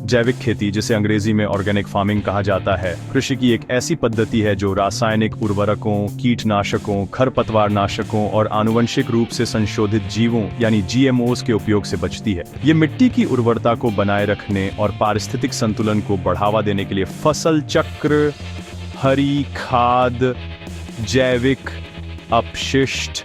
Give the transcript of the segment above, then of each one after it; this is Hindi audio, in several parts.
जैविक खेती, जिसे अंग्रेजी में ऑर्गेनिक फार्मिंग कहा जाता है, कृषि की एक ऐसी पद्धति है जो रासायनिक उर्वरकों, कीटनाशकों, खरपतवारनाशकों और आनुवंशिक रूप से संशोधित जीवों यानी जीएमओस के उपयोग से बचती है। ये मिट्टी की उर्वरता को बनाए रखने और पारिस्थितिक संतुलन को बढ़ावा देने के लिए फसल चक्र, हरी खाद, जैविक अपशिष्ट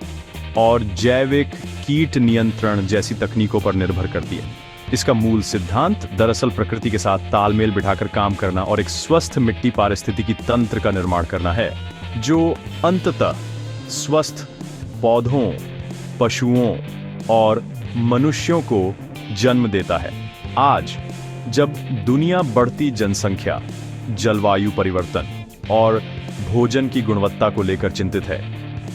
और जैविक कीट नियंत्रण जैसी तकनीकों पर निर्भर करती है। इसका मूल सिद्धांत दरअसल प्रकृति के साथ तालमेल बिठाकर काम करना और एक स्वस्थ मिट्टी पारिस्थितिकी तंत्र का निर्माण करना है, जो अंततः स्वस्थ पौधों, पशुओं और मनुष्यों को जन्म देता है। आज जब दुनिया बढ़ती जनसंख्या, जलवायु परिवर्तन और भोजन की गुणवत्ता को लेकर चिंतित है,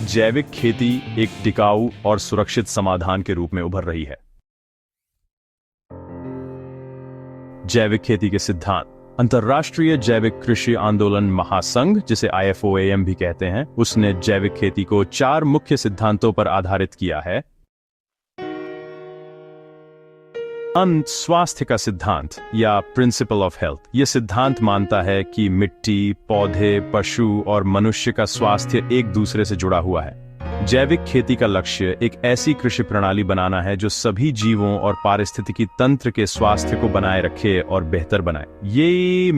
जैविक खेती एक टिकाऊ और सुरक्षित समाधान के रूप में उभर रही है। जैविक खेती के सिद्धांत। अंतर्राष्ट्रीय जैविक कृषि आंदोलन महासंघ, जिसे IFOAM भी कहते हैं, उसने जैविक खेती को 4 मुख्य सिद्धांतों पर आधारित किया है। स्वास्थ्य का सिद्धांत या प्रिंसिपल ऑफ हेल्थ। यह सिद्धांत मानता है कि मिट्टी, पौधे, पशु और मनुष्य का स्वास्थ्य एक दूसरे से जुड़ा हुआ है। जैविक खेती का लक्ष्य एक ऐसी कृषि प्रणाली बनाना है जो सभी जीवों और पारिस्थितिकी तंत्र के स्वास्थ्य को बनाए रखे और बेहतर बनाए। ये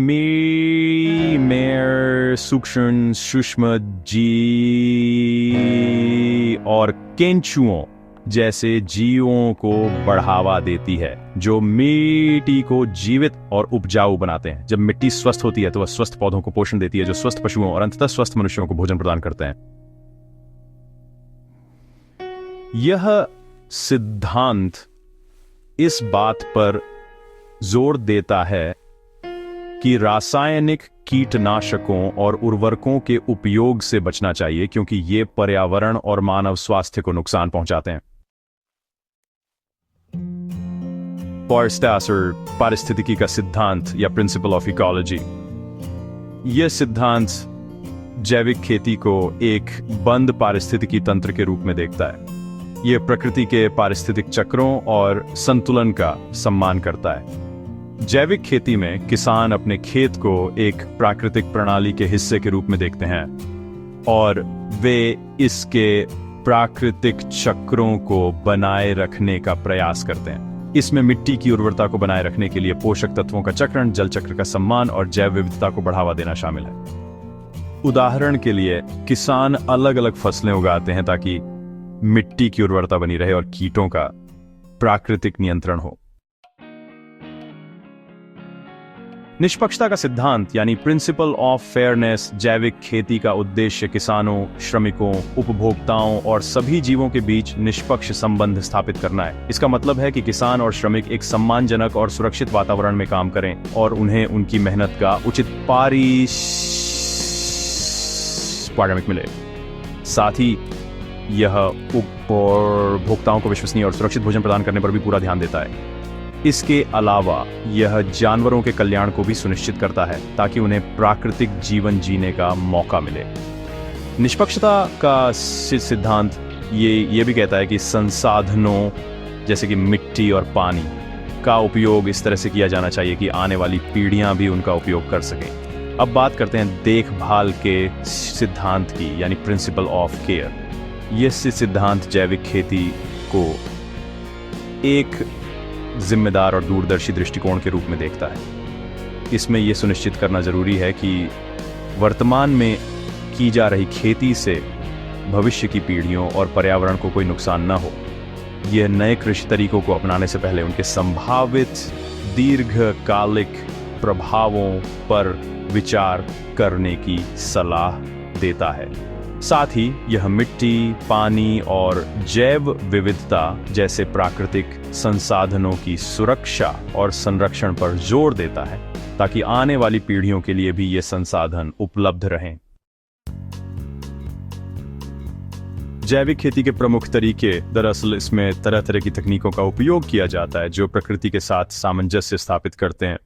सूक्ष्म जीव और केंचुओं जैसे जीवों को बढ़ावा देती है, जो मिट्टी को जीवित और उपजाऊ बनाते हैं। जब मिट्टी स्वस्थ होती है तो वह स्वस्थ पौधों को पोषण देती है, जो स्वस्थ पशुओं और अंततः स्वस्थ मनुष्यों को भोजन प्रदान करते हैं। यह सिद्धांत इस बात पर जोर देता है कि रासायनिक कीटनाशकों और उर्वरकों के उपयोग से बचना चाहिए, क्योंकि ये पर्यावरण और मानव स्वास्थ्य को नुकसान पहुंचाते हैं। पारिस्थितिकी का सिद्धांत या प्रिंसिपल ऑफ इकोलॉजी। यह सिद्धांत जैविक खेती को एक बंद पारिस्थितिकी तंत्र के रूप में देखता है। यह प्रकृति के पारिस्थितिक चक्रों और संतुलन का सम्मान करता है। जैविक खेती में किसान अपने खेत को एक प्राकृतिक प्रणाली के हिस्से के रूप में देखते हैं और वे इसके प्राकृतिक चक्रों को बनाए रखने का प्रयास करते हैं। इसमें मिट्टी की उर्वरता को बनाए रखने के लिए पोषक तत्वों का चक्रण, जल चक्र का सम्मान और जैव विविधता को बढ़ावा देना शामिल है। उदाहरण के लिए, किसान अलग अलग फसलें उगाते हैं ताकि मिट्टी की उर्वरता बनी रहे और कीटों का प्राकृतिक नियंत्रण हो। निष्पक्षता का सिद्धांत यानी प्रिंसिपल ऑफ फेयरनेस। जैविक खेती का उद्देश्य किसानों, श्रमिकों, उपभोक्ताओं और सभी जीवों के बीच निष्पक्ष संबंध स्थापित करना है। इसका मतलब है कि किसान और श्रमिक एक सम्मानजनक और सुरक्षित वातावरण में काम करें और उन्हें उनकी मेहनत का उचित पारिश्रमिक मिले। साथ ही यह उपभोक्ताओं को विश्वसनीय और सुरक्षित भोजन प्रदान करने पर भी पूरा ध्यान देता है। इसके अलावा यह जानवरों के कल्याण को भी सुनिश्चित करता है ताकि उन्हें प्राकृतिक जीवन जीने का मौका मिले। निष्पक्षता का सिद्धांत ये भी कहता है कि संसाधनों जैसे कि मिट्टी और पानी का उपयोग इस तरह से किया जाना चाहिए कि आने वाली पीढ़ियां भी उनका उपयोग कर सकें। अब बात करते हैं देखभाल के सिद्धांत की, यानी प्रिंसिपल ऑफ केयर। यह सिद्धांत जैविक खेती को एक जिम्मेदार और दूरदर्शी दृष्टिकोण के रूप में देखता है। इसमें यह सुनिश्चित करना जरूरी है कि वर्तमान में की जा रही खेती से भविष्य की पीढ़ियों और पर्यावरण को कोई नुकसान न हो। यह नए कृषि तरीकों को अपनाने से पहले उनके संभावित दीर्घकालिक प्रभावों पर विचार करने की सलाह देता है। साथ ही यह मिट्टी, पानी और जैव विविधता जैसे प्राकृतिक संसाधनों की सुरक्षा और संरक्षण पर जोर देता है ताकि आने वाली पीढ़ियों के लिए भी ये संसाधन उपलब्ध रहें। जैविक खेती के प्रमुख तरीके, दरअसल इसमें तरह तरह की तकनीकों का उपयोग किया जाता है जो प्रकृति के साथ सामंजस्य स्थापित करते हैं।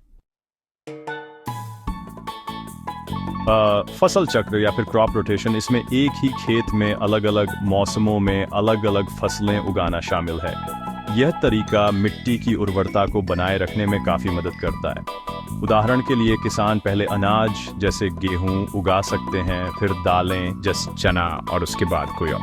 फसल चक्र या फिर क्रॉप रोटेशन, इसमें एक ही खेत में अलग अलग मौसमों में अलग अलग फसलें उगाना शामिल है। यह तरीका मिट्टी की उर्वरता को बनाए रखने में काफी मदद करता है। उदाहरण के लिए किसान पहले अनाज जैसे गेहूं उगा सकते हैं, फिर दालें जैसे चना और उसके बाद कोई और।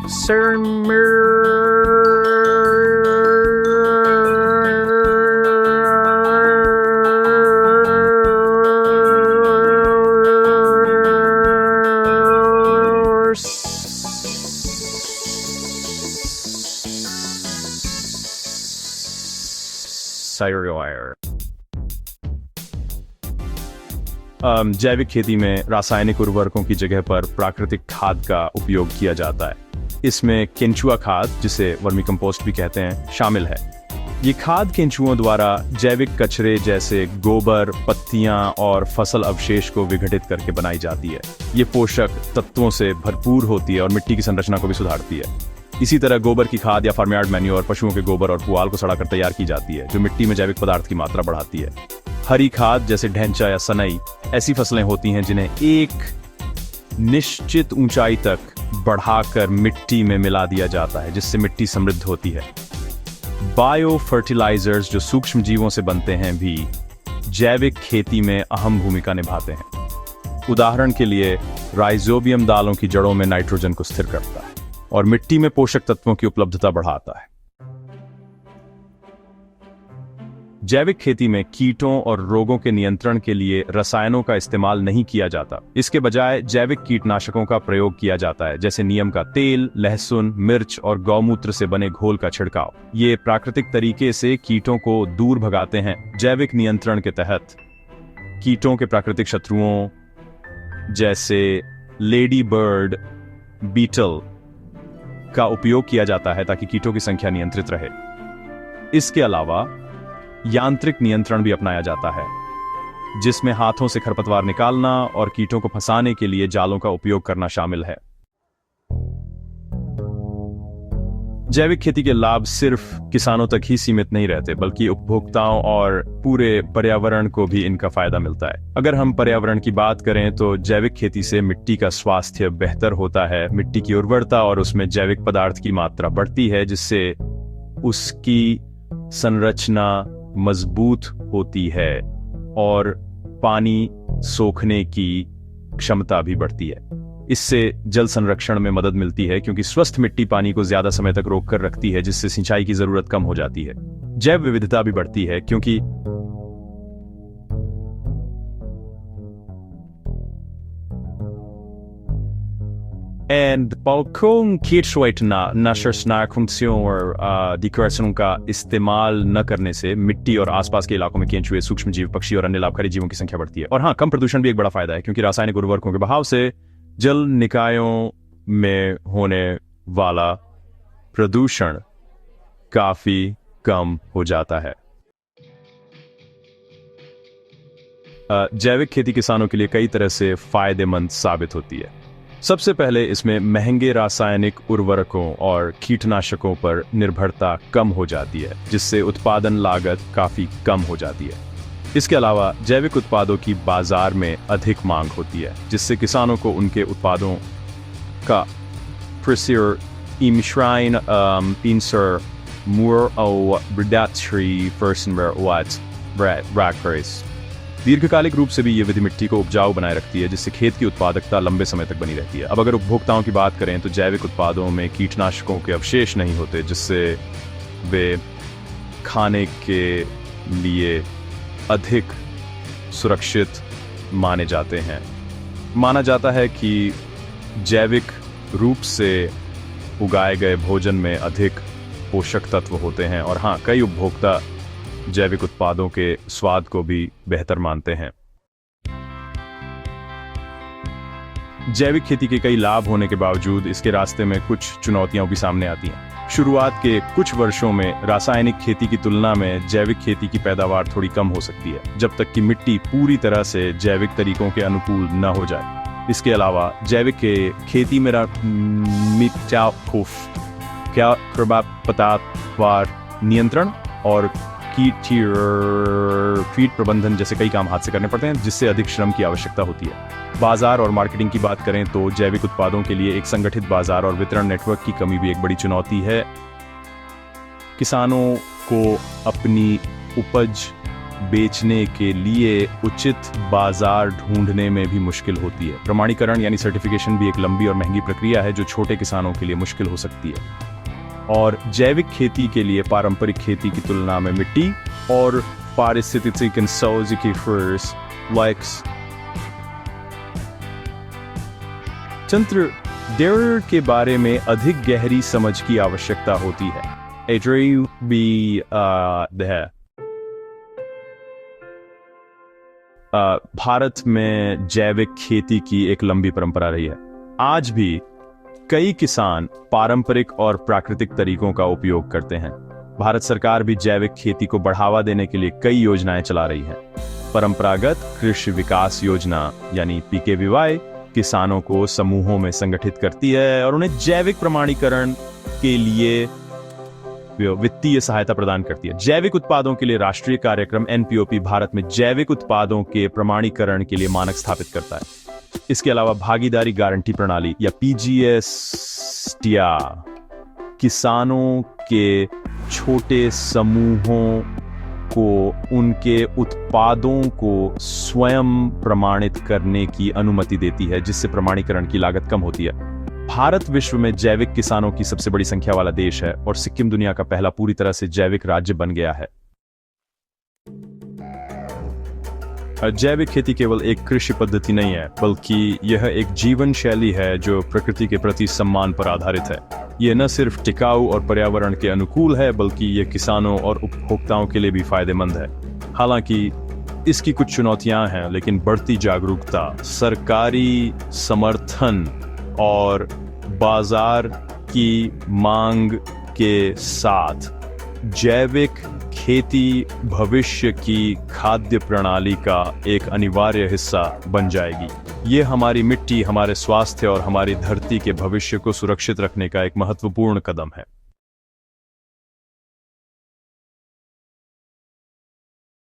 जैविक खेती में रासायनिक उर्वरकों की जगह पर प्राकृतिक खाद का उपयोग किया जाता है। इसमें केंचुआ खाद, जिसे वर्मी कंपोस्ट भी कहते हैं, शामिल है। ये खाद केंचुओं द्वारा जैविक कचरे जैसे गोबर, पत्तियां और फसल अवशेष को विघटित करके बनाई जाती है। ये पोषक तत्वों से भरपूर होती है और मिट्टी की संरचना को भी सुधारती है। इसी तरह गोबर की खाद या फार्मयार्ड मैन्योर पशुओं के गोबर और पुआल को सड़ाकर तैयार की जाती है, जो मिट्टी में जैविक पदार्थ की मात्रा बढ़ाती है। हरी खाद जैसे ढैंचा या सनई ऐसी फसलें होती हैं जिन्हें एक निश्चित ऊंचाई तक बढ़ाकर मिट्टी में मिला दिया जाता है, जिससे मिट्टी समृद्ध होती है। बायो फर्टिलाइजर्स जो सूक्ष्म जीवों से बनते हैं भी जैविक खेती में अहम भूमिका निभाते हैं। उदाहरण के लिए राइजोबियम दालों की जड़ों में नाइट्रोजन को स्थिर करता है और मिट्टी में पोषक तत्वों की उपलब्धता बढ़ाता है। जैविक खेती में कीटों और रोगों के नियंत्रण के लिए रसायनों का इस्तेमाल नहीं किया जाता। इसके बजाय जैविक कीटनाशकों का प्रयोग किया जाता है, जैसे नीम का तेल, लहसुन, मिर्च और गौमूत्र से बने घोल का छिड़काव। ये प्राकृतिक तरीके से कीटों को दूर भगाते हैं। जैविक नियंत्रण के तहत कीटों के प्राकृतिक शत्रुओं जैसे लेडी बर्ड बीटल का उपयोग किया जाता है ताकि कीटों की संख्या नियंत्रित रहे। इसके अलावा यांत्रिक नियंत्रण भी अपनाया जाता है, जिसमें हाथों से खरपतवार निकालना और कीटों को फंसाने के लिए जालों का उपयोग करना शामिल है। जैविक खेती के लाभ सिर्फ किसानों तक ही सीमित नहीं रहते, बल्कि उपभोक्ताओं और पूरे पर्यावरण को भी इनका फायदा मिलता है। अगर हम पर्यावरण की बात करें तो जैविक खेती से मिट्टी का स्वास्थ्य बेहतर होता है, मिट्टी की उर्वरता और उसमें जैविक पदार्थ की मात्रा बढ़ती है, जिससे उसकी संरचना मजबूत होती है और पानी सोखने की क्षमता भी बढ़ती है। इससे जल संरक्षण में मदद मिलती है, क्योंकि स्वस्थ मिट्टी पानी को ज्यादा समय तक रोक कर रखती है, जिससे सिंचाई की जरूरत कम हो जाती है। जैव विविधता भी बढ़ती है, क्योंकि डिकोरेशनों का इस्तेमाल न करने से मिट्टी और आसपास के इलाकों में केंचुए, सूक्ष्म जीव, पक्षी और अन्य लाभकारी जीवों की संख्या बढ़ती है। और हाँ, कम प्रदूषण भी एक बड़ा फायदा है, क्योंकि रासायनिक उर्वरकों के बहाव से जल निकायों में होने वाला प्रदूषण काफी कम हो जाता है। जैविक खेती किसानों के लिए कई तरह से फायदेमंद साबित होती है। सबसे पहले इसमें महंगे रासायनिक उर्वरकों और कीटनाशकों पर निर्भरता कम हो जाती है, जिससे उत्पादन लागत काफी कम हो जाती है। इसके अलावा जैविक उत्पादों की बाजार में अधिक मांग होती है, जिससे किसानों को उनके उत्पादों का प्रसार इंसर मोर दीर्घकालिक रूप से भी ये विधि मिट्टी को उपजाऊ बनाए रखती है, जिससे खेत की उत्पादकता लंबे समय तक बनी रहती है। अब अगर उपभोक्ताओं की बात करें तो जैविक उत्पादों में कीटनाशकों के अवशेष नहीं होते, जिससे वे खाने के लिए अधिक सुरक्षित माने जाते हैं। माना जाता है कि जैविक रूप से उगाए गए भोजन में अधिक पोषक तत्व होते हैं। और हाँ, कई उपभोक्ता जैविक उत्पादों के स्वाद को भी बेहतर मानते हैं। जैविक खेती के कई लाभ होने के बावजूद इसके रास्ते में कुछ चुनौतियां भी सामने आती हैं। शुरुआत के कुछ वर्षों में रासायनिक खेती की तुलना में जैविक खेती की पैदावार थोड़ी कम हो सकती है, जब तक कि मिट्टी पूरी तरह से जैविक तरीकों के अनुकूल न हो जाए। इसके अलावा जैविक खेती में पदार्थवार नियंत्रण और कीट प्रबंधन जैसे कई काम हाथ से करने पड़ते हैं, जिससे अधिक श्रम की आवश्यकता होती है। बाजार और मार्केटिंग की बात करें तो जैविक उत्पादों के लिए एक संगठित बाजार और वितरण नेटवर्क की कमी भी एक बड़ी चुनौती है। किसानों को अपनी उपज बेचने के लिए उचित बाजार ढूंढने में भी मुश्किल होती है। प्रमाणीकरण यानी सर्टिफिकेशन भी एक लंबी और महंगी प्रक्रिया है जो छोटे किसानों के लिए मुश्किल हो सकती है। और जैविक खेती के लिए पारंपरिक खेती की तुलना में मिट्टी और पारिस्थितिकी तंत्र के बारे में अधिक गहरी समझ की आवश्यकता होती है। भारत में जैविक खेती की एक लंबी परंपरा रही है। आज भी कई किसान पारंपरिक और प्राकृतिक तरीकों का उपयोग करते हैं। भारत सरकार भी जैविक खेती को बढ़ावा देने के लिए कई योजनाएं चला रही है। परंपरागत कृषि विकास योजना यानी PKVY किसानों को समूहों में संगठित करती है और उन्हें जैविक प्रमाणीकरण के लिए वित्तीय सहायता प्रदान करती है। जैविक उत्पादों के लिए राष्ट्रीय कार्यक्रम NPOP भारत में जैविक उत्पादों के प्रमाणीकरण के लिए मानक स्थापित करता है। इसके अलावा भागीदारी गारंटी प्रणाली या PGSTIA किसानों के छोटे समूहों को उनके उत्पादों को स्वयं प्रमाणित करने की अनुमति देती है, जिससे प्रमाणीकरण की लागत कम होती है। भारत विश्व में जैविक किसानों की सबसे बड़ी संख्या वाला देश है और सिक्किम दुनिया का पहला पूरी तरह से जैविक राज्य बन गया है। जैविक खेती केवल एक कृषि पद्धति नहीं है, बल्कि यह एक जीवन शैली है जो प्रकृति के प्रति सम्मान पर आधारित है। यह न सिर्फ टिकाऊ और पर्यावरण के अनुकूल है, बल्कि यह किसानों और उपभोक्ताओं के लिए भी फायदेमंद है। हालांकि इसकी कुछ चुनौतियां हैं, लेकिन बढ़ती जागरूकता, सरकारी समर्थन और बाजार की मांग के साथ जैविक खेती भविष्य की खाद्य प्रणाली का एक अनिवार्य हिस्सा बन जाएगी। ये हमारी मिट्टी, हमारे स्वास्थ्य और हमारी धरती के भविष्य को सुरक्षित रखने का एक महत्वपूर्ण कदम है।